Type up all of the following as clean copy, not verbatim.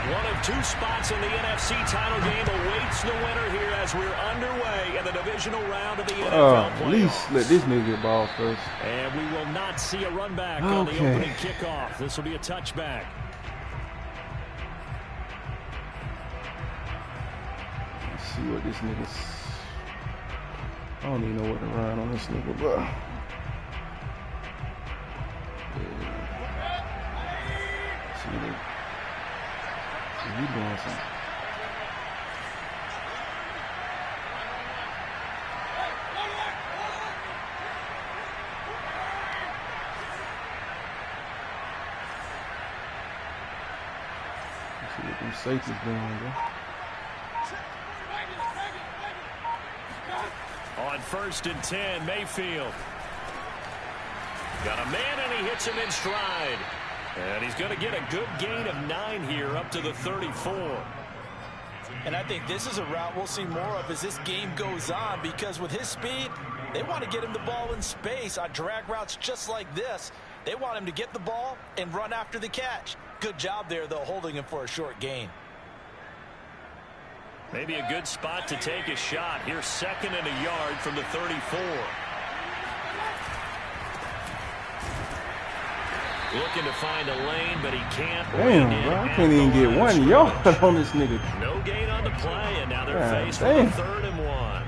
One of two spots in the NFC title game awaits the winner here as we're underway in the divisional round of the NFL playoffs. At least let this nigga get ball first. And we will not see a run back on the opening kickoff. This will be a touchback. Let's see what this nigga's. I don't even know what to run on this nigga, bro. See, he doing something. Let's see what them safeties doing, bro. On 1st and 10, Mayfield. Got a man, and he hits him in stride. And he's going to get a good gain of 9 here up to the 34. And I think this is a route we'll see more of as this game goes on, because with his speed, they want to get him the ball in space on drag routes just like this. They want him to get the ball and run after the catch. Good job there, though, holding him for a short gain. Maybe a good spot to take a shot. Here's 2nd and a yard from the 34. Looking to find a lane, but he can't. Damn, bro. I can't even get 1 yard on this nigga. No gain on the play, and now they're faced with a 3rd and 1.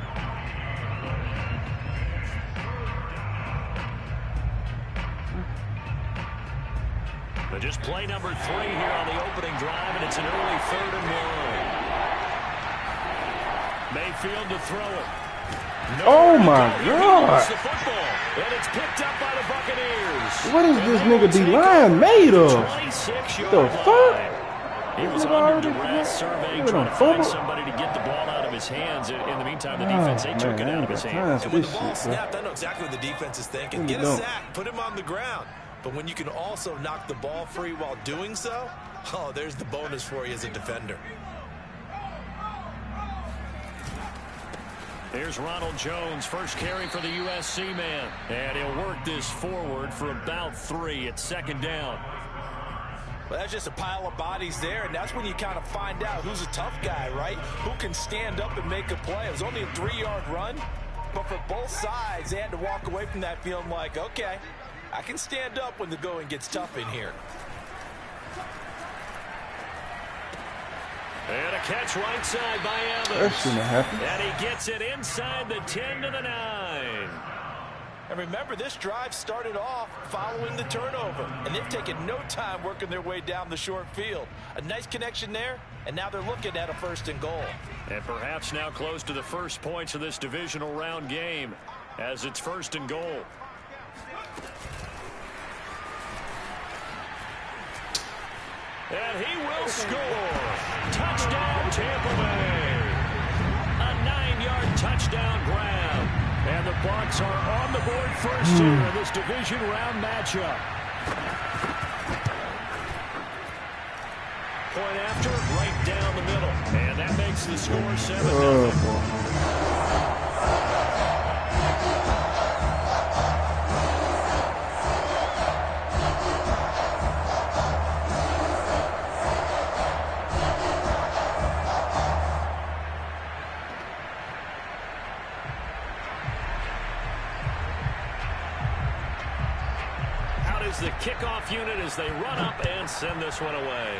But just play number 3 here on the opening drive, and it's an early 3rd and 1. Mayfield to throw it. Oh my God! The football, and it's picked up by the Buccaneers. What is this nigga D-line made of? What the fuck? He was under duress, surveying, trying to find somebody to get the ball out of his hands. In the meantime, the defense, they took it out of his hands. And when the ball snapped, I know exactly what the defense is thinking. Get a sack, put him on the ground. But when you can also knock the ball free while doing so, oh, there's the bonus for you as a defender. Here's Ronald Jones, first carry for the USC man. And he'll work this forward for about 3 at 2nd down. Well, that's just a pile of bodies there, and that's when you kind of find out who's a tough guy, right? Who can stand up and make a play. It was only a 3-yard run, but for both sides, they had to walk away from that feeling like, okay, I can stand up when the going gets tough in here. And a catch right side by Evans. That shouldn't have happened. And he gets it inside the 10 to the 9. And remember, this drive started off following the turnover, and they've taken no time working their way down the short field. A nice connection there, and now they're looking at a 1st and goal. And perhaps now close to the first points of this divisional round game as it's 1st and goal. And he will score. Touchdown, Tampa Bay. A 9-yard touchdown grab. And the Bucs are on the board first here in this division round matchup. Point after, right down the middle. And that makes the score 7-0. The kickoff unit as they run up and send this one away.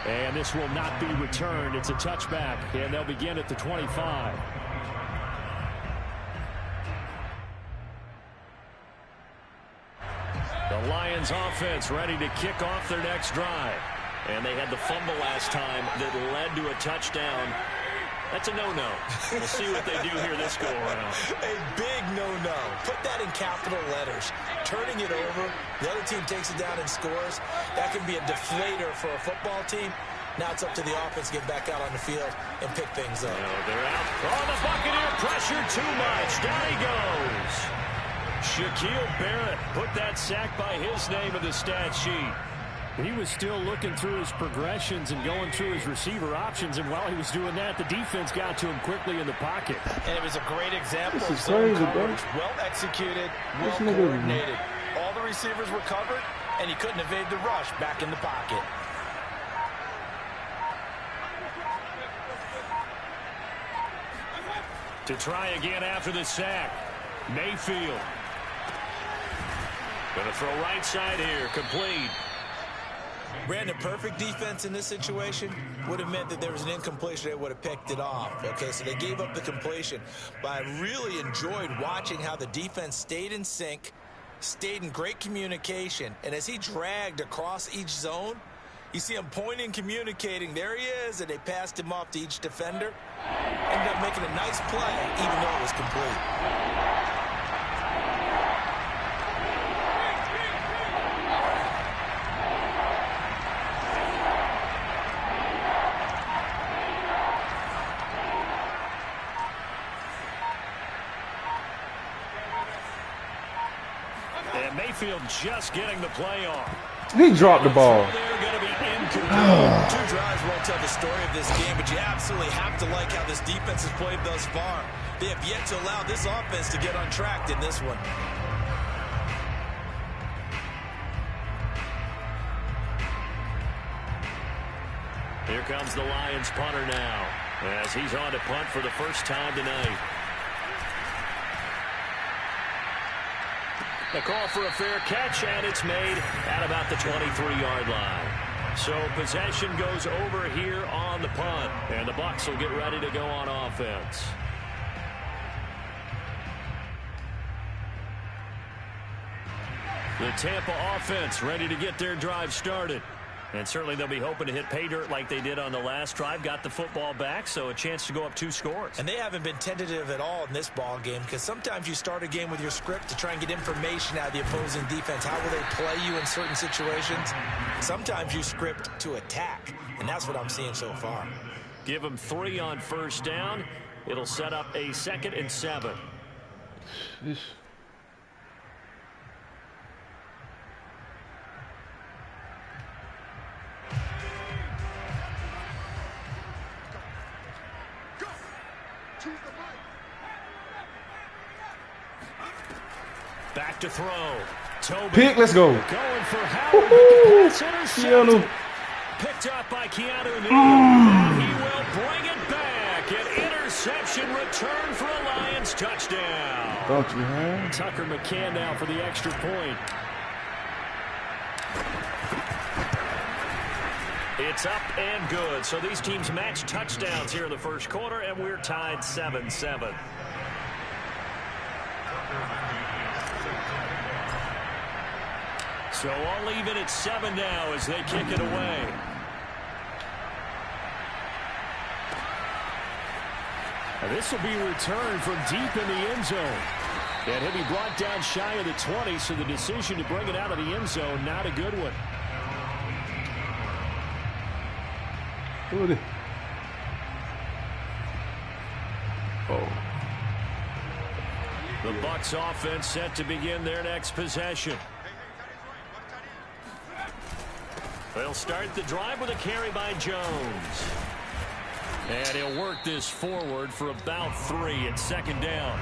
And this will not be returned. It's a touchback, and they'll begin at the 25. The Lions offense ready to kick off their next drive. And they had the fumble last time that led to a touchdown. That's a no-no. We'll see what they do here this go-around. A big no-no. Put that in capital letters. Turning it over, the other team takes it down and scores. That can be a deflator for a football team. Now it's up to the offense to get back out on the field and pick things up. They're out. Oh, the Buccaneer pressure too much. Down he goes. Shaquille Barrett put that sack by his name in the stat sheet. He was still looking through his progressions and going through his receiver options, and while he was doing that, the defense got to him quickly in the pocket. And it was a great example of crazy, coverage, well executed, well coordinated. All the receivers were covered, and he couldn't evade the rush back in the pocket. To try again after the sack, Mayfield. Going to throw right side here, complete. Brandon, perfect defense in this situation would have meant that there was an incompletion. They would have picked it off. Okay, so they gave up the completion. But I really enjoyed watching how the defense stayed in sync, stayed in great communication. And as he dragged across each zone, you see him pointing, communicating. There he is, and they passed him off to each defender. Ended up making a nice play, even though it was complete. And Mayfield just getting the play off. He dropped the ball. They're going to be incomplete. 2 drives won't tell the story of this game, but you absolutely have to like how this defense has played thus far. They have yet to allow this offense to get untracked in this one. Here comes the Lions punter now, as he's on to punt for the first time tonight. The call for a fair catch, and it's made at about the 23-yard line. So possession goes over here on the punt, and the Bucs will get ready to go on offense. The Tampa offense ready to get their drive started. And certainly they'll be hoping to hit pay dirt like they did on the last drive. Got the football back, so a chance to go up 2 scores. And they haven't been tentative at all in this ball game, because sometimes you start a game with your script to try and get information out of the opposing defense. How will they play you in certain situations? Sometimes you script to attack, and that's what I'm seeing so far. Give them 3 on first down. It'll set up a 2nd and 7. Back to throw. Tobin. Pick, let's go. Going for Howard, but the pass intercepted. Picked up by Keanu Neal. And he will bring it back. An interception return for a Lions touchdown. Don't you, huh? Tucker McCann now for the extra point. It's up and good. So these teams match touchdowns here in the first quarter, and we're tied 7-7. So all even at 7 now as they kick it away. And this will be returned from deep in the end zone. And he'll be brought down shy of the 20, so the decision to bring it out of the end zone, not a good one. Oh. The Bucs offense set to begin their next possession. They'll start the drive with a carry by Jones. And he'll work this forward for about 3 at 2nd down.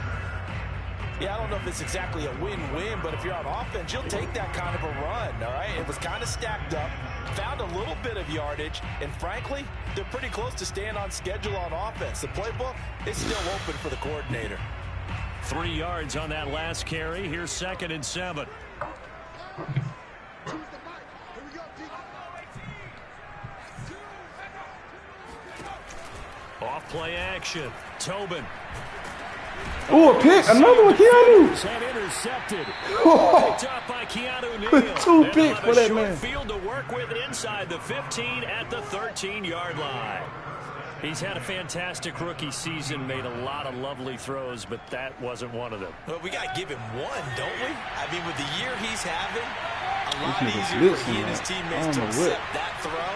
Yeah, I don't know if it's exactly a win-win, but if you're on offense, you'll take that kind of a run, all right? It was kind of stacked up, found a little bit of yardage, and frankly, they're pretty close to staying on schedule on offense. The playbook is still open for the coordinator. 3 yards on that last carry. Here's 2nd and 7. Off play action. Tobin. Oh, a pick. Another one, Keanu. And intercepted. Picked up by Keanu Neal. 2 picks for that man. Field to work with inside the 15 at the 13-yard line. He's had a fantastic rookie season, made a lot of lovely throws, but that wasn't one of them. Well, we got to give him one, don't we? I mean, with the year he's having, a lot easier for he and his teammates to accept that throw,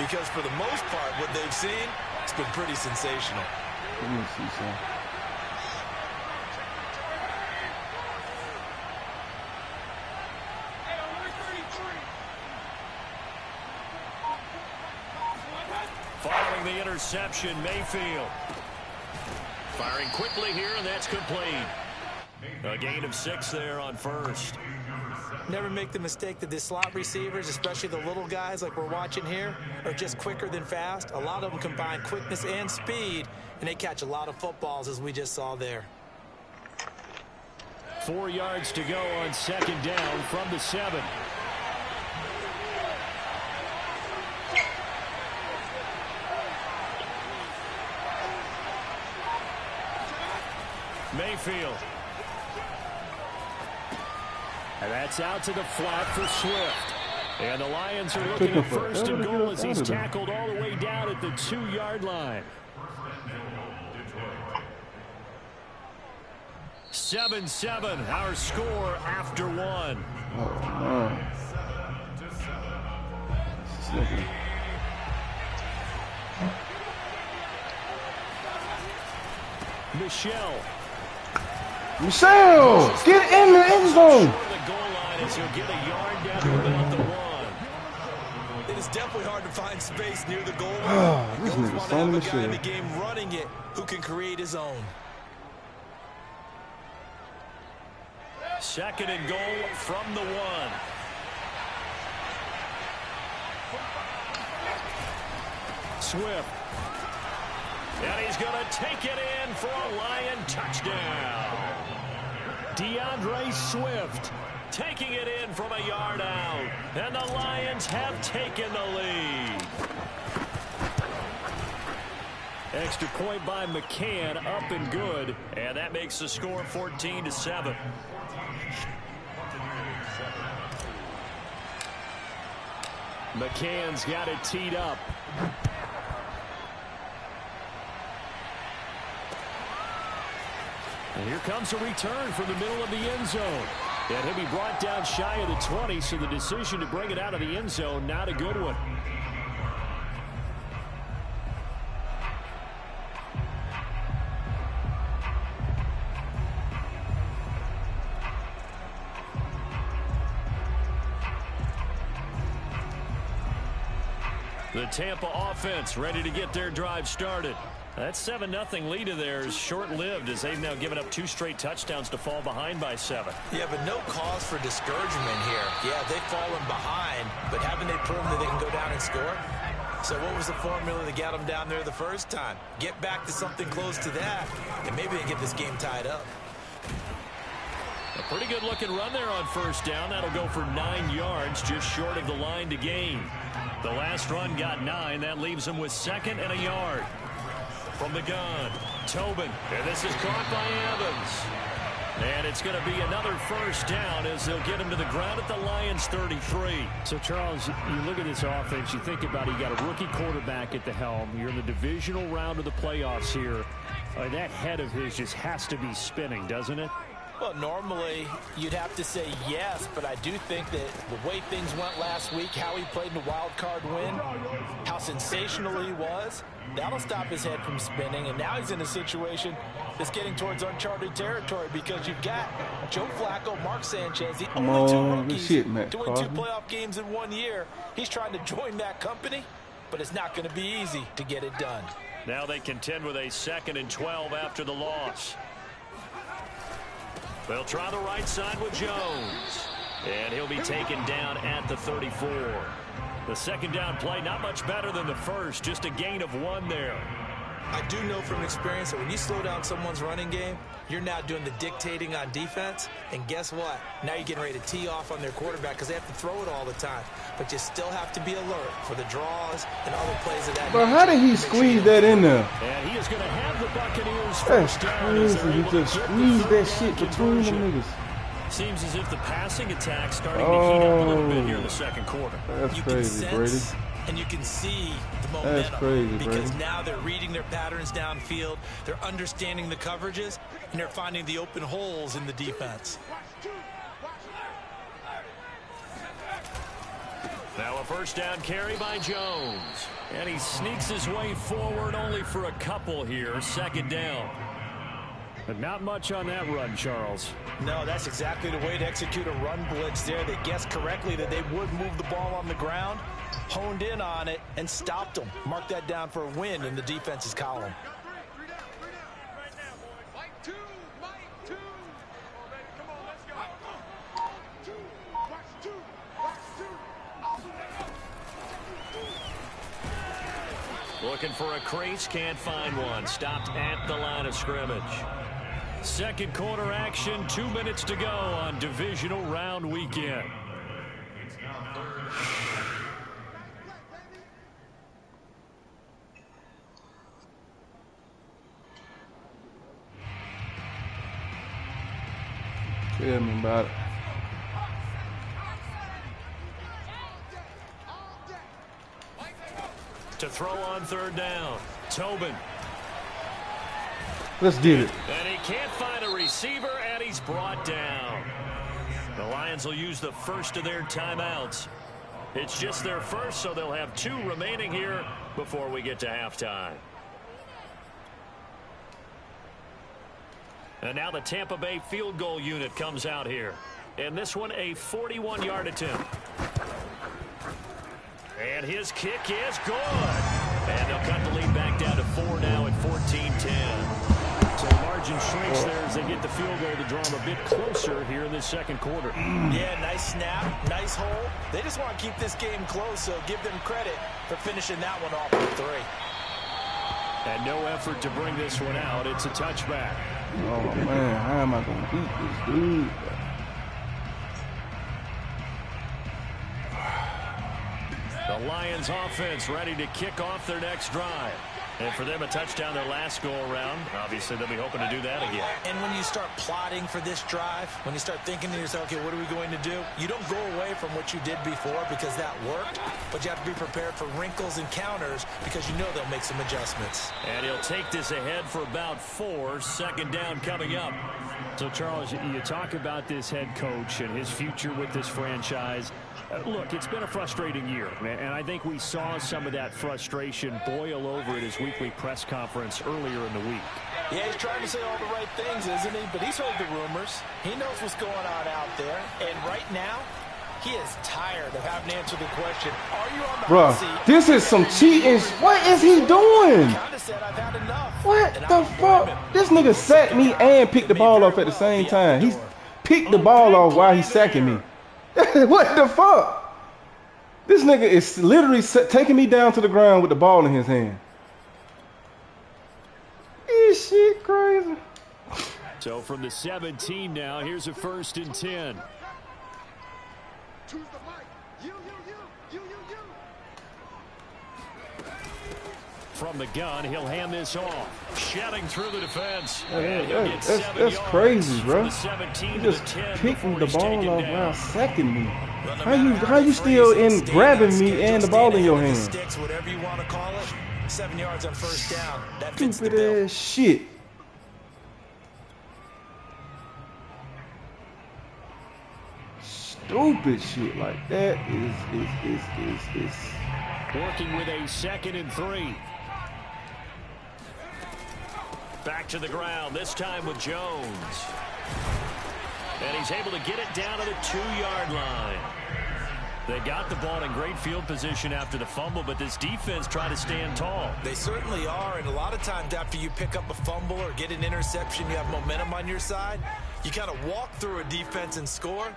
because for the most part, what they've seen, it's been pretty sensational. Let me see some. Following the interception, Mayfield. Firing quickly here, and that's complete. A gain of 6 there on first. Never make the mistake that the slot receivers, especially the little guys like we're watching here, are just quicker than fast. A lot of them combine quickness and speed, and they catch a lot of footballs, as we just saw there. 4 yards to go on second down from the 7. Mayfield. And that's out to the flat for Swift. And the Lions are looking at first and goal as he's tackled all the way down at the 2-yard line. 7-7, our score after 1. Oh, man. Michelle, get in the end zone. The goal line as he'll get a yard down to about the 1. It is definitely hard to find space near the goal line. This You nigga's want to so have a Michelle. guy in the game running it who can create his own. 2nd and goal from the 1. Swift. And he's going to take it in for a Lion touchdown. DeAndre Swift taking it in from a yard out. And the Lions have taken the lead. Extra point by McCann, up and good. And that makes the score 14-7. McCann's got it teed up. And here comes a return from the middle of the end zone. And he'll be brought down shy of the 20, so the decision to bring it out of the end zone, not a good one. The Tampa offense ready to get their drive started. That 7-0 lead of theirs short-lived as they've now given up 2 straight touchdowns to fall behind by 7. Yeah, but no cause for discouragement here. Yeah, they've fallen behind, but haven't they proven that they can go down and score? So what was the formula that got them down there the first time? Get back to something close to that, and maybe they can get this game tied up. A pretty good-looking run there on first down. That'll go for 9 yards, just short of the line to gain. The last run got 9. That leaves them with 2nd and a yard. From the gun, Tobin, and this is caught by Evans. And it's going to be another first down as they'll get him to the ground at the Lions 33. So, Charles, you look at this offense, you think about it, you got a rookie quarterback at the helm. You're in the divisional round of the playoffs here. That head of his just has to be spinning, doesn't it? Well, normally you'd have to say yes, but I do think that the way things went last week, how he played in the wild card win, how sensational he was, that'll stop his head from spinning. And now he's in a situation that's getting towards uncharted territory because you've got Joe Flacco, Mark Sanchez, the only 2 rookies to win 2 playoff games in 1 year. He's trying to join that company, but it's not going to be easy to get it done. Now they contend with a 2nd and 12 after the loss. They'll try the right side with Jones. And he'll be taken down at the 34. The second down play, not much better than the first. Just a gain of 1 there. I do know from experience that when you slow down someone's running game, you're now doing the dictating on defense. And guess what? Now you're getting ready to tee off on their quarterback because they have to throw it all the time. But you still have to be alert for the draws and other plays of that. But how did he squeeze that in there? And he is going to have the Buccaneers That's first down. As crazy. He just squeezed that shit between them niggas. Seems as if the passing attack starting to heat up a little bit here in the second quarter. That's You crazy, can Brady. sense and you can see the momentum. That's crazy, because Brady. now they're reading their patterns downfield, they're understanding the coverages, and they're finding the open holes in the defense. Now a first down carry by Jones. And he sneaks his way forward only for a couple here. 2nd down. But not much on that run, Charles. No, that's exactly the way to execute a run blitz there. They guessed correctly that they would move the ball on the ground, honed in on it, and stopped them. Mark that down for a win in the defense's column. Looking for a crease, can't find one. Stopped at the line of scrimmage. Second quarter action, 2 minutes to go on divisional round weekend. Tell me about it. To throw on third down, Tobin. Let's get it. And he can't find a receiver, and he's brought down. The Lions will use the first of their timeouts. It's just their first, so they'll have 2 remaining here before we get to halftime. And now the Tampa Bay field goal unit comes out here. And this one, a 41-yard attempt. And his kick is good. And they'll cut the lead back down to 4 now at 14-10. So the margin shrinks there as they get the field goal to draw them a bit closer here in this second quarter. Yeah, nice snap, nice hole. They just want to keep this game close, so give them credit for finishing that one off with 3. And no effort to bring this one out. It's a touchback. Oh, man, how am I going to beat this dude? The Lions offense ready to kick off their next drive. And for them, a touchdown their last go-around. Obviously, they'll be hoping to do that again. And when you start plotting for this drive, when you start thinking to yourself, okay, what are we going to do? You don't go away from what you did before because that worked, but you have to be prepared for wrinkles and counters because you know they'll make some adjustments. And he'll take this ahead for about 4. Second down coming up. So, Charles, you talk about this head coach and his future with this franchise. Look, it's been a frustrating year, and I think we saw some of that frustration boil over at his weekly press conference earlier in the week. Yeah, he's trying to say all the right things, isn't he? But he's heard the rumors. He knows what's going on out there. And right now, he is tired of having to answer the question, are you on the hot seat? Bruh, this is some cheating. What is he doing? Kinda said, I've had enough. What the fuck? This nigga sacked me and picked the ball off at the same time. He picked the ball off while he's sacking me. What the fuck? This nigga is literally taking me down to the ground with the ball in his hand. This shit crazy. So from the 17 now, here's a 1st and 10. From the gun, he'll hand this off. Shedding through the defense. That's crazy, bro. He just picking the ball off while sacking me. How you still in grabbing me and the ball in your hand? Sticks, whatever you want to call it. 7 yards on first down. That fits the bill. Stupid ass shit. Stupid shit like that is working with a 2nd and 3. Back to the ground, this time with Jones. And he's able to get it down to the 2-yard line. They got the ball in great field position after the fumble, but this defense tried to stand tall. They certainly are, and a lot of times after you pick up a fumble or get an interception, you have momentum on your side. You kind of walk through a defense and score.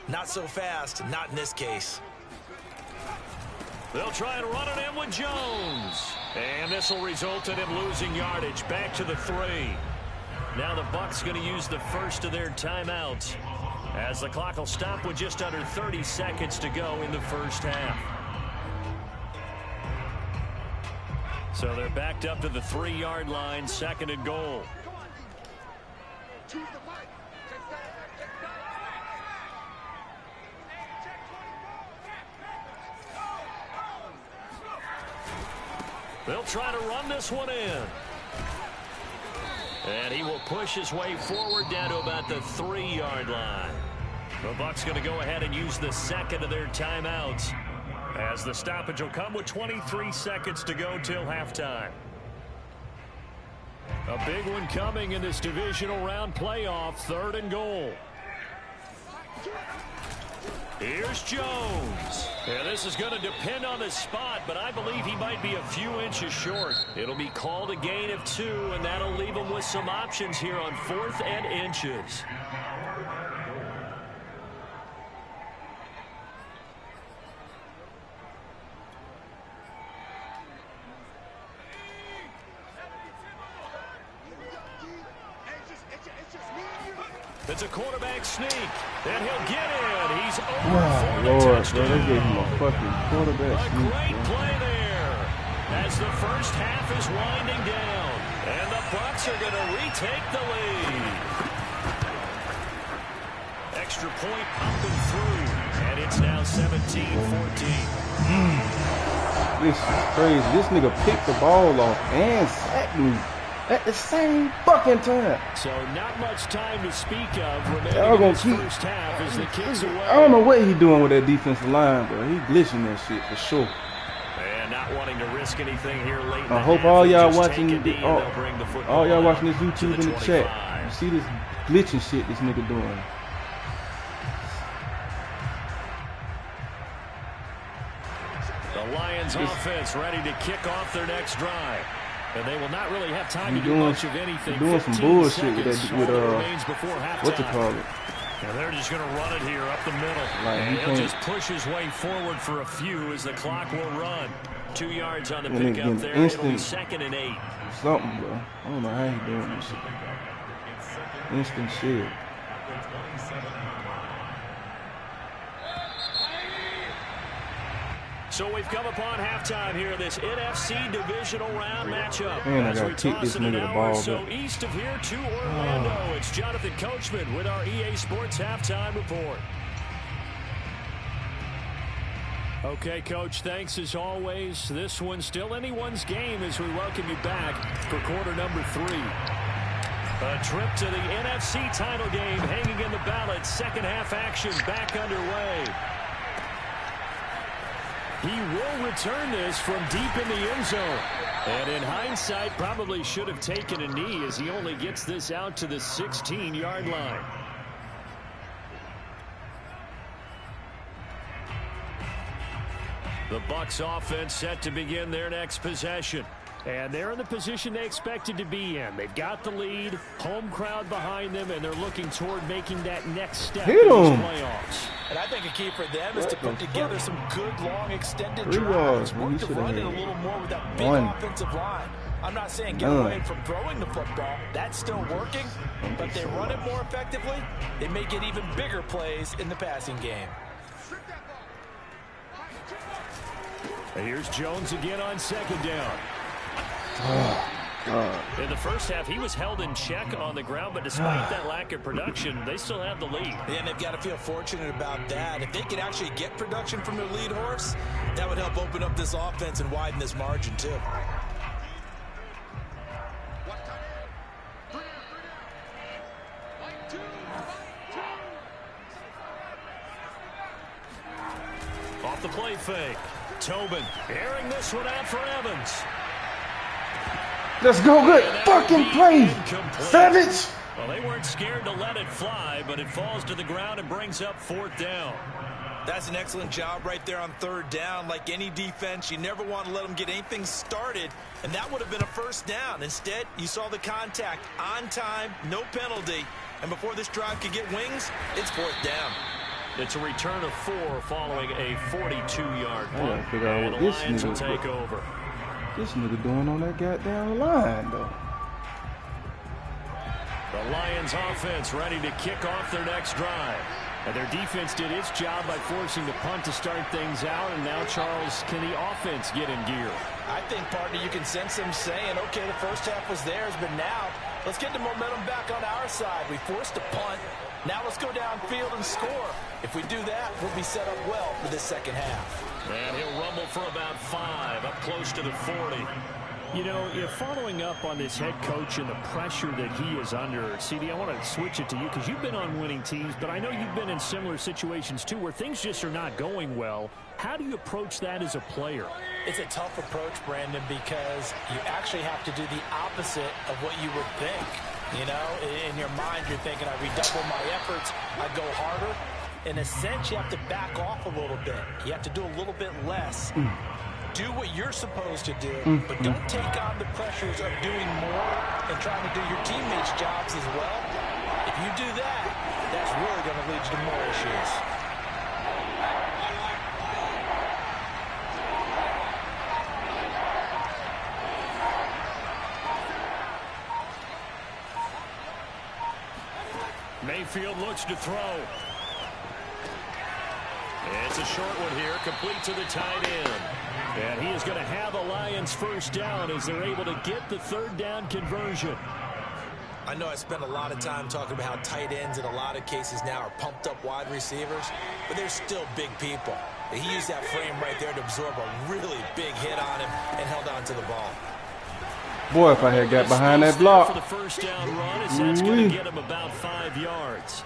Not so fast, not in this case. They'll try and run it in with Jones. And this will result in him losing yardage. Back to the 3. Now the Bucs going to use the first of their timeouts as the clock will stop with just under 30 seconds to go in the first half. So they're backed up to the 3-yard line, 2nd and goal. They'll try to run this one in. And he will push his way forward down to about the 3-yard line. The Bucs going to go ahead and use the 2nd of their timeouts as the stoppage will come with 23 seconds to go till halftime. A big one coming in this divisional round playoff, 3rd and goal. Here's Jones. Yeah, this is going to depend on the spot, but I believe he might be a few inches short. It'll be called a gain of 2, and that'll leave him with some options here on 4th and inches. It's a quarterback sneak, and he'll get in. He's over Oh, for the Lord, touchdown. bro, they gave him a fucking quarterback A sneak, great bro. play there as the first half is winding down, and the Bucs are going to retake the lead. Extra point up and through, and it's now 17-14. This is crazy. This nigga picked the ball off and sacked me at the same fucking time. So not much time to speak of remaining Y'all in gonna this keep. first half as the kicks away. I don't know what he doing with that defensive line, bro. He glitching that shit for sure. And not wanting to risk anything here late in the I hope half, all they y'all just watching, take a knee and they'll bring the football all y'all out watching this to YouTube the in the chat. 25. You see this glitching shit this nigga doing. The Lions offense ready to kick off their next drive. And they will not really have time to do doing- much of anything. doing some 15 bullshit with that- seconds, with, all that remains before halftime. What to call it? And they're just going to run it here up the middle. Like, and he he'll can't- just push his way forward for a few as the clock will run. 2 yards on the And then pickup get there. It'll be instant- 2nd and 8. Something, bro. I don't know how he doing this shit. Instant shit. So we've come upon halftime here in this NFC divisional round matchup. Man, I As gotta we kick toss this it an nigga the hour or ball so back. east of here to Orlando. It's Jonathan Coachman with our EA Sports halftime report. Okay, Coach, thanks as always. This one's still anyone's game as we welcome you back for quarter number 3. A trip to the NFC title game hanging in the balance. Second half action back underway. He will return this from deep in the end zone. And in hindsight, probably should have taken a knee as he only gets this out to the 16-yard line. The Bucs offense set to begin their next possession. And they're in the position they expected to be in. They've got the lead, home crowd behind them, and they're looking toward making that next step Hit in these him. playoffs. And I think a key for them is What to put the together fuck? some good, long, extended 3 drives. yards, man. Work He the shoulda run in a had little more with that big 1. offensive line. I'm not saying get None. away from throwing the football. That's still working. But they run it more effectively, they may get even bigger plays in the passing game. Here's Jones again on second down. In the first half, he was held in check on the ground, but despite that lack of production, they still have the lead. And they've got to feel fortunate about that. If they can actually get production from their lead horse, that would help open up this offense and widen this margin too. Off the play fake. Tobin airing this one out for Evans. Let's go, good fucking play, Savage. Well, they weren't scared to let it fly, but it falls to the ground and brings up 4th down. That's an excellent job right there on 3rd down. Like any defense, you never want to let them get anything started, and that would have been a 1st down. Instead, you saw the contact on time, no penalty, and before this drive could get wings, it's 4th down. It's a return of 4 following a 42-yard I punt, gotta figure out and what the this Lions will nigga take over. This nigga doing on that goddamn line, though. The Lions offense ready to kick off their next drive. And their defense did its job by forcing the punt to start things out. And now, Charles, can the offense get in gear? I think, partner, you can sense them saying, okay, the first half was theirs, but now let's get the momentum back on our side. We forced a punt. Now let's go downfield and score. If we do that, we'll be set up well for the second half. And he'll rumble for about 5, up close to the 40. You know, if following up on this head coach and the pressure that he is under, CD, I want to switch it to you because you've been on winning teams, but I know you've been in similar situations too where things just are not going well. How do you approach that as a player? It's a tough approach, Brandon, because you actually have to do the opposite of what you would think. You know, in your mind, you're thinking, I redouble my efforts, I go harder. In a sense, you have to back off a little bit. You have to do a little bit less. Do what you're supposed to do, but don't take on the pressures of doing more and trying to do your teammates' jobs as well. If you do that, that's really going to lead you to more issues. Mayfield looks to throw. It's a short one here, complete to the tight end. And he is going to have a Lions first down as they're able to get the third down conversion. I know I spent a lot of time talking about how tight ends in a lot of cases now are pumped up wide receivers, but they're still big people. He used that frame right there to absorb a really big hit on him and held on to the ball. Boy, if I had got behind that block. For the first down run, that's going to get him about 5 yards.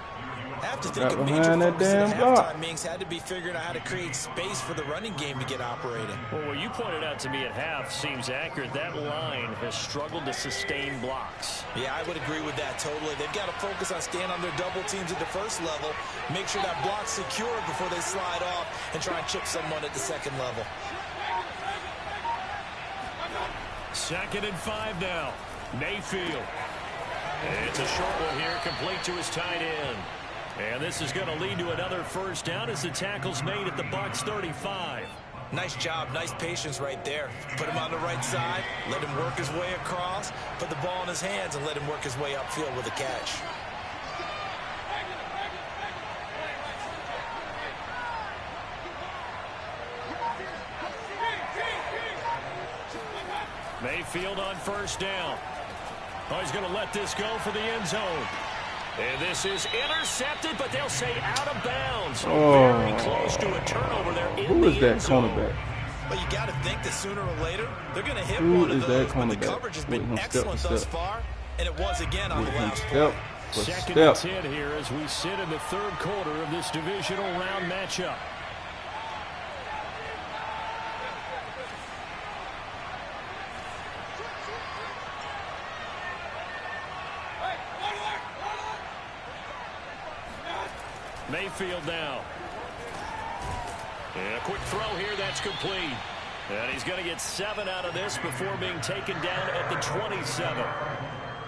I have to think a major focus in the halftime Minks had to be figuring out how to create space for the running game to get operating. Well, what you pointed out to me at half seems accurate. That line has struggled to sustain blocks. Yeah, I would agree with that totally. They've got to focus on staying on their double teams at the first level, make sure that block's secure before they slide off and try and chip someone at the second level. 2nd and 5 now. Mayfield. It's a short one here, complete to his tight end. And this is going to lead to another first down as the tackle's made at the Bucs 35. Nice job, nice patience right there. Put him on the right side, let him work his way across, put the ball in his hands, and let him work his way upfield with a catch. Mayfield on first down. Oh, he's going to let this go for the end zone. And this is intercepted, but they'll say out of bounds. Oh. Very close to a turnover there in Who is the that end zone. cornerback? Well, you got to think that sooner or later, they're going to hit Who one of is that those, but the cornerback? coverage has been Wait, excellent step. thus far, and it was again on the last Step play. for 2nd and step. 10 here as we sit in the third quarter of this divisional round matchup. Mayfield now. And a quick throw here, that's complete. And he's going to get 7 out of this before being taken down at the 27.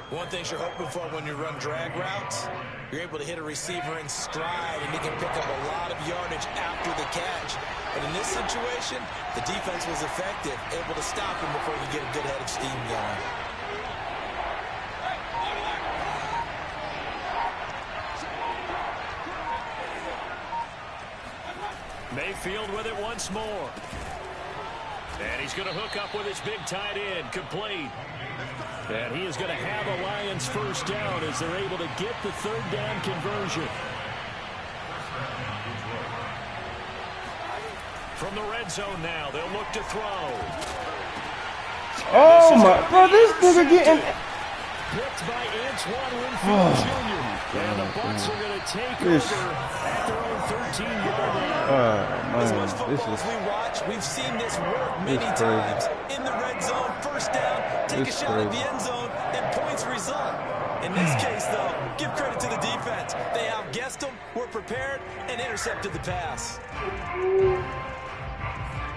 One thing you're hoping for when you run drag routes, you're able to hit a receiver in stride, and he can pick up a lot of yardage after the catch. But in this situation, the defense was effective, able to stop him before he get a good head of steam going. Mayfield with it once more. And he's going to hook up with his big tight end, complete. And he is going to have a Lions first down as they're able to get the third down conversion. From the red zone now, they'll look to throw. Oh my, bro, this nigga getting. Picked by Antoine Winfield Jr. And the Bucs are going to take over at their own 13-yard line. As much Man, football as we watch, we've seen this work many times. In the red zone, first down, take a shot at the end zone, and points result. In this case, though, give credit to the defense. They outguessed them, were prepared, and intercepted the pass.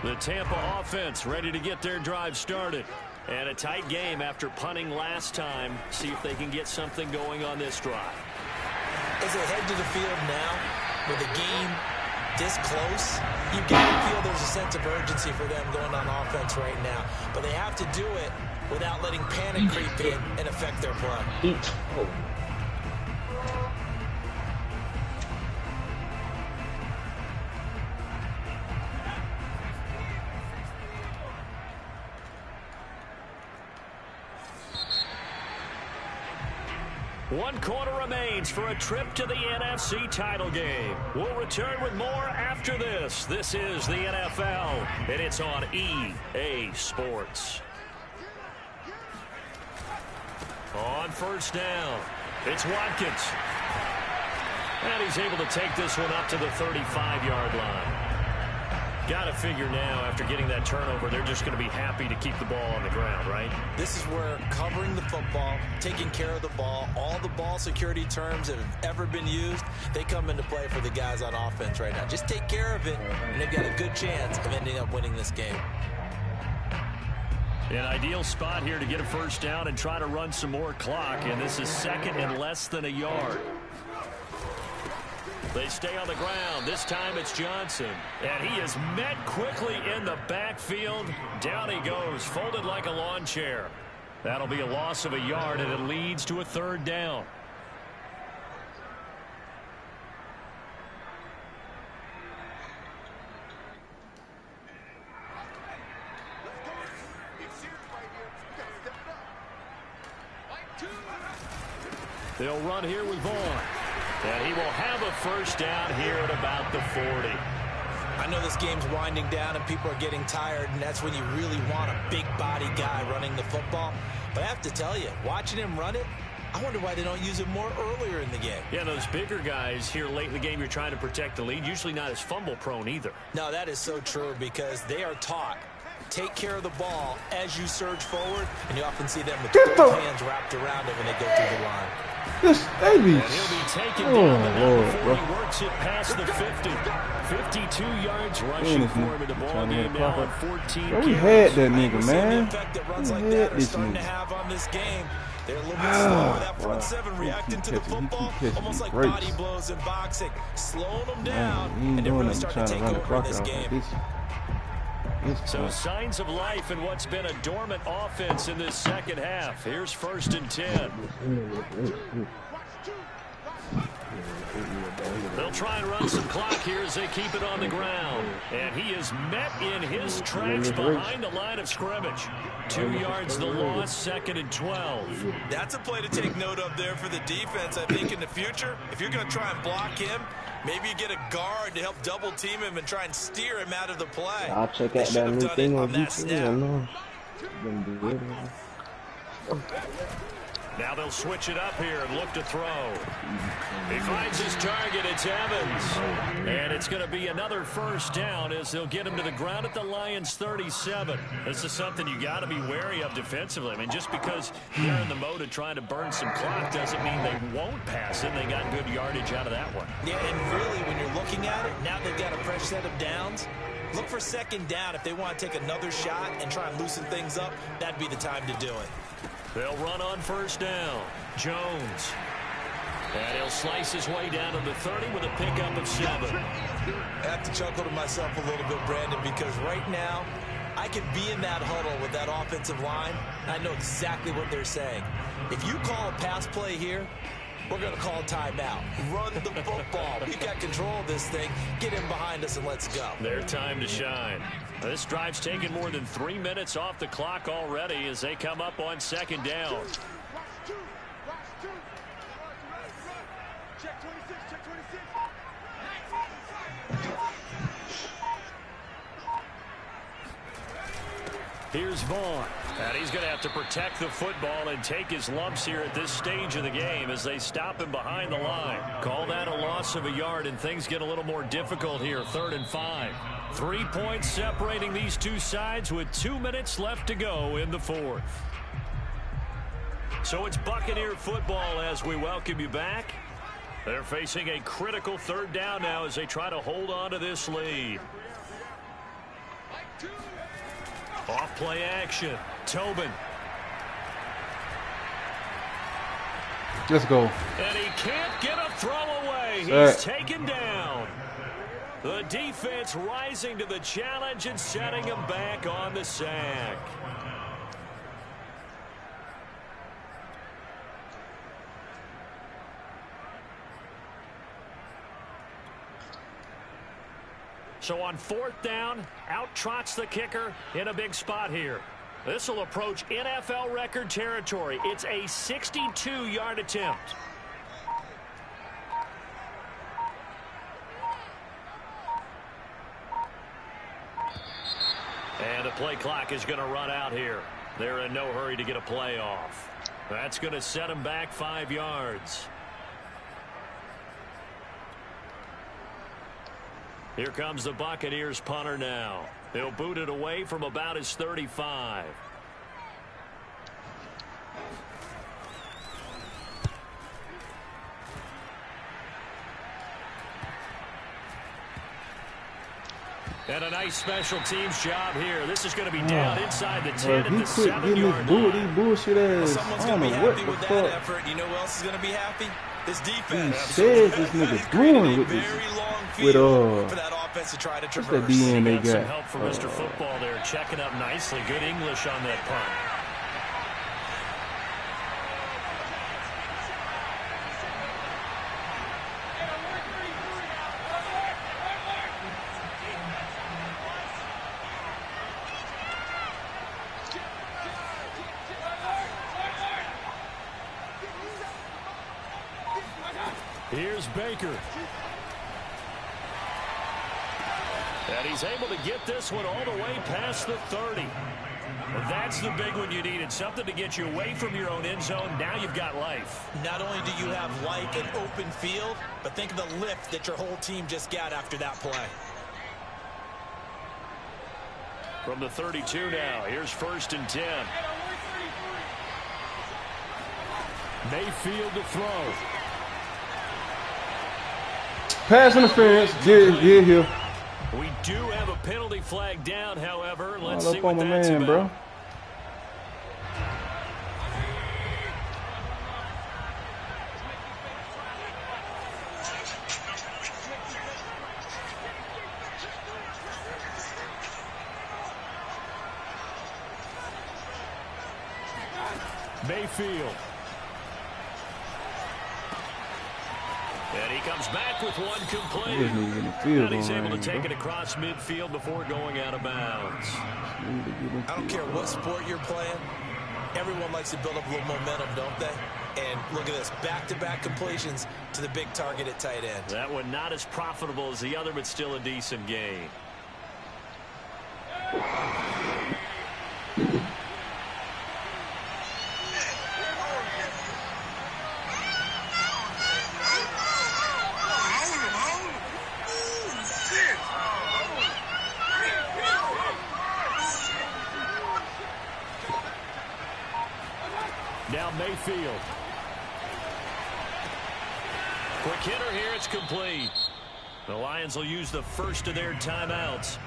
The Tampa offense ready to get their drive started. And a tight game after punting last time. See if they can get something going on this drive. As they head to the field now, with the game this close, you got to feel there's a sense of urgency for them going on offense right now. But they have to do it without letting panic creep in and affect their play. One quarter remains for a trip to the NFC title game. We'll return with more after this. This is the NFL, and it's on EA Sports. On first down, it's Watkins. And he's able to take this one up to the 35-yard line. Got to figure now, after getting that turnover, they're just going to be happy to keep the ball on the ground, right? This is where covering the football, taking care of the ball, all the ball security terms that have ever been used, they come into play for the guys on offense right now. Just take care of it, and they've got a good chance of ending up winning this game. An ideal spot here to get a first down and try to run some more clock, and this is 2nd and less than a yard. They stay on the ground. This time it's Johnson. And he is met quickly in the backfield. Down he goes, folded like a lawn chair. That'll be a loss of a yard, and it leads to a third down. They'll run here with Vaughn. And he will have a first down here at about the 40. I know this game's winding down and people are getting tired, and that's when you really want a big body guy running the football. But I have to tell you, watching him run it, I wonder why they don't use it more earlier in the game. Yeah, those bigger guys here late in the game, you're trying to protect the lead, usually not as fumble prone either. No, that is so true because they are taught. Take care of the ball as you surge forward, and you often see them with both hands wrapped around it when they go through the line. This baby. And he'll be taken down before he works it past the 50. 52 yards rushing for him in the ball game now on 14 we had that nigga, man. The effect that runs like that are starting to have on this game. They're a little bit slower. That front seven reacting to the football, almost like body blows in boxing, slowing them down, and they're really starting to take over in this game. So signs of life in what's been a dormant offense in this second half. Here's 1st and 10. They'll try and run some clock here as they keep it on the ground. And he is met in his tracks behind the line of scrimmage. 2 yards the loss, 2nd and 12. That's a play to take note of there for the defense, I think, in the future. If you're going to try and block him, maybe you get a guard to help double team him and try and steer him out of the play. I'll check out that new thing on YouTube. Now they'll switch it up here and look to throw. He finds his target. It's Evans. And it's going to be another first down as they'll get him to the ground at the Lions 37. This is something you got to be wary of defensively. I mean, just because they're in the mode of trying to burn some clock doesn't mean they won't pass it. They got good yardage out of that one. Yeah, and really, when you're looking at it, now they've got a fresh set of downs. Look for 2nd down. If they want to take another shot and try and loosen things up, that'd be the time to do it. They'll run on 1st down. Jones. And he'll slice his way down to the 30 with a pickup of 7. I have to chuckle to myself a little bit, Brandon, because right now I could be in that huddle with that offensive line. I know exactly what they're saying. If you call a pass play here, we're going to call a timeout. Run the football. We got control of this thing. Get in behind us and let's go. Their time to shine. This drive's taken more than 3 minutes off the clock already as they come up on 2nd down. Here's Vaughn. And he's going to have to protect the football and take his lumps here at this stage of the game as they stop him behind the line. Call that a loss of a yard, and things get a little more difficult here. 3rd and 5. 3 points separating these two sides with 2 minutes left to go in the 4th. So it's Buccaneer football as we welcome you back. They're facing a critical 3rd down now as they try to hold on to this lead. Off play action. Tobin. Let's go. And he can't get a throw away. He's taken down. The defense rising to the challenge and setting him back on the sack. So on 4th down, out trots the kicker in a big spot here. This will approach NFL record territory. It's a 62-yard attempt. And the play clock is going to run out here. They're in no hurry to get a play off. That's going to set them back 5 yards. Here comes the Buccaneers punter now. They'll boot it away from about his 35. And a nice special teams job here. This is going to be down inside the 10 at the 7-yard line. Bullshit ass. Someone's going to be happy with that effort. You know who else is going to be happy? This defense. He said this nigga doing with this. With for that offense to try to traverse. What's that DN they got? Some help from Mr. Football there, checking up nicely. Good English on that punt. Here's Baker. And he's able to get this one all the way past the 30. That's the big one you needed, something to get you away from your own end zone. Now you've got life. Not only do you have life and open field, but think of the lift that your whole team just got after that play. From the 32 now, here's 1st and 10. Mayfield to throw. Pass interference. Get here. We do have a penalty flag down, however. Let's all see up what on my that's man, about. bro. Mayfield. And he comes back with one complete. And he's able to take it across midfield before going out of bounds. I don't care what sport you're playing. Everyone likes to build up a little momentum, don't they? And look at this, back-to-back completions to the big target at tight end. That one not as profitable as the other, but still a decent gain. Now Mayfield. Quick hitter here, it's complete. The Lions will use the first of their timeouts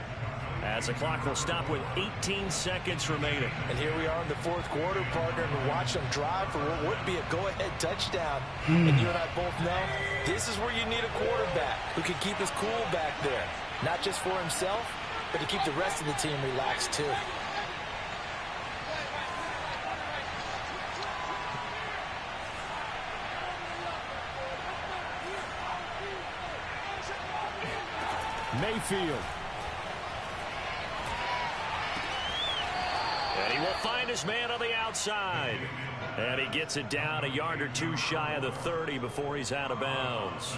as the clock will stop with 18 seconds remaining. And here we are in the 4th quarter, partner, and watch them drive for what would be a go-ahead touchdown. And you and I both know this is where you need a quarterback who can keep his cool back there. Not just for himself, but to keep the rest of the team relaxed too. Mayfield. And he will find his man on the outside. And he gets it down a yard or two shy of the 30 before he's out of bounds.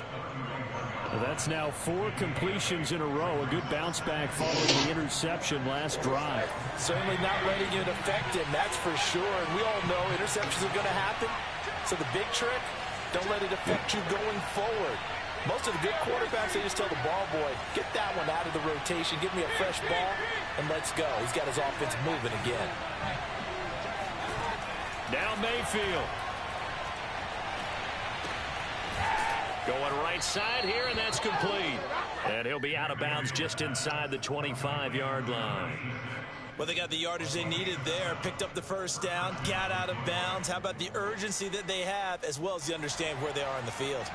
That's now 4 completions in a row. A good bounce back following the interception last drive. Certainly not letting it affect him, that's for sure. And we all know interceptions are going to happen. So the big trick, don't let it affect you going forward. Most of the good quarterbacks, they just tell the ball boy, get that one out of the rotation, give me a fresh ball, and let's go. He's got his offense moving again. Now Mayfield. Going right side here, and that's complete. And he'll be out of bounds just inside the 25-yard line. Well, they got the yardage they needed there, picked up the first down, got out of bounds. How about the urgency that they have, as well as the understand where they are in the field?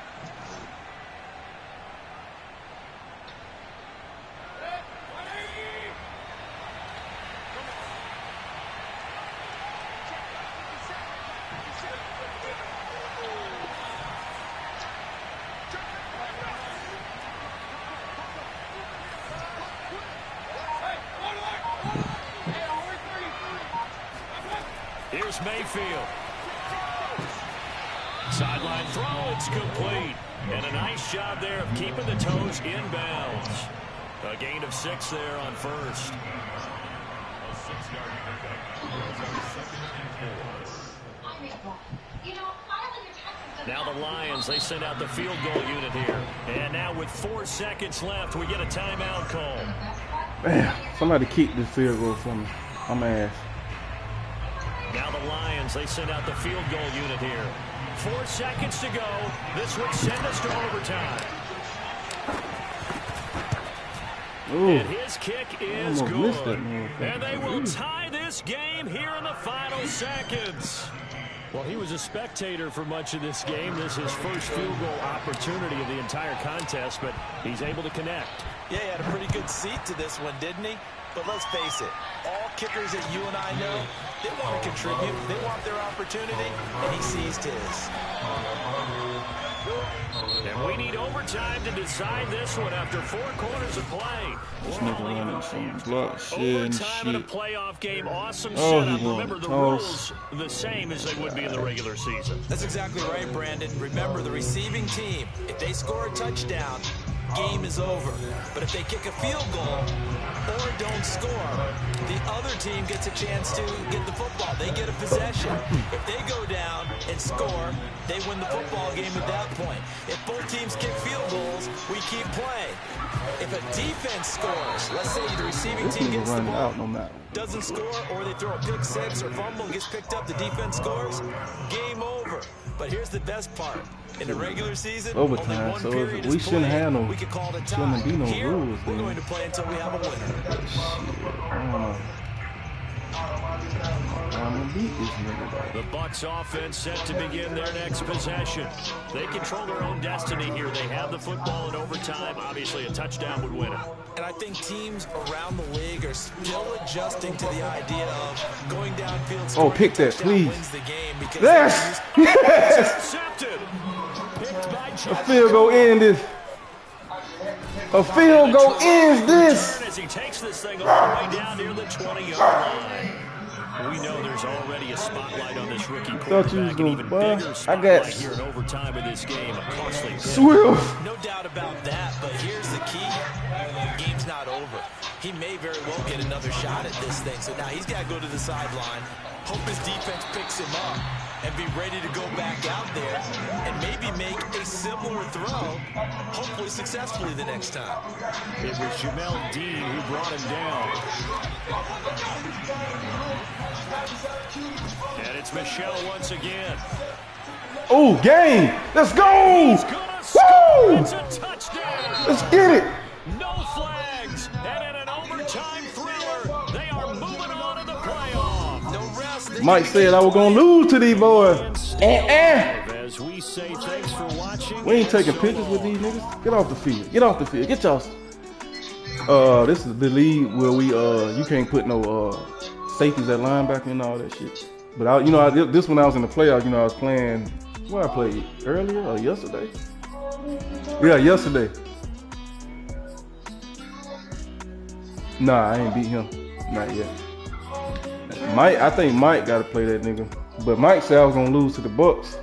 Here's Mayfield. Sideline throw, it's complete. And a nice job there of keeping the toes in bounds. A gain of 6 there on first. Now the Lions, they send out the field goal unit here. And now with 4 seconds left, we get a timeout call. Man, somebody keep this field goal for me. I'm ass. Now the Lions, they send out the field goal unit here. 4 seconds to go. This would send us to overtime. Ooh. And his kick is good. And they will tie this game here in the final seconds. Well, he was a spectator for much of this game. This is his first field goal opportunity of the entire contest, but he's able to connect. Yeah, he had a pretty good seat to this one, didn't he? But let's face it, all kickers that you and I know, they want to contribute. They want their opportunity, and he seized his. And we need overtime to decide this one after 4 quarters of play. This nigga running some block shit and Overtime in a shit. playoff game, awesome Oh, setup. he won. Remember, the Toss. rules the same as they would be in the regular season. That's exactly right, Brandon. Remember, the receiving team, if they score a touchdown, game is over. But if they kick a field goal or don't score, the other team gets a chance to get the football. They get a possession. If they go down and score, they win the football game at that point. If both teams kick field goals, we keep playing. If a defense scores, let's say the receiving This team nigga gets the running ball, out no matter. doesn't score, or they throw a pick six or fumble and gets picked up, the defense scores, game over. But here's the best part. In the regular season, Overtime, only one so period we is shouldn't played. have no- We could call it a tie. shouldn't be no Here, rules, we're then. going to play until we have a winner. Shit, I don't know. I'm gonna beat this nigga though. The Bucs offense set to begin their next possession. They control their own destiny here. They have the football in overtime. Obviously, a touchdown would win it. And I think teams around the league are still adjusting to the idea of going downfield. Oh, pick that, touchdown please. wins the game because Yes! Yes! Intercepted. Picked by A Josh. field goal in this. A field goal ends this. As he takes this thing all the way down near the 20-yard line. We know there's already a spotlight on this rookie Thought you was quarterback, an gonna even bust. bigger I spotlight got here in overtime of this game. A costly pick. Swift. No doubt about that, but here's the key. The game's not over. He may very well get another shot at this thing. So now he's got to go to the sideline, hope his defense picks him up, and be ready to go back out there and maybe make a similar throw, hopefully successfully the next time. It was Jamel Dean who brought him down. And it's Michelle once again. Oh, game. Let's go. He's gonna score. Woo! It's a touchdown. Let's get it. No flags. And in an overtime thriller, they are moving on to the playoff. No rest. Mike said I was gonna lose to these boys. As we say, thanks for watching. We ain't taking pictures with these niggas. Get off the field. Get off the field. Get y'all. This is the league where we you can't put no safeties at linebacker and all that shit. But this when I was in the playoffs, I was playing. What I played earlier or yesterday? Yeah, yesterday. Nah, I ain't beat him. Not yet. I think Mike got to play that nigga. But Mike said I was gonna lose to the Bucs.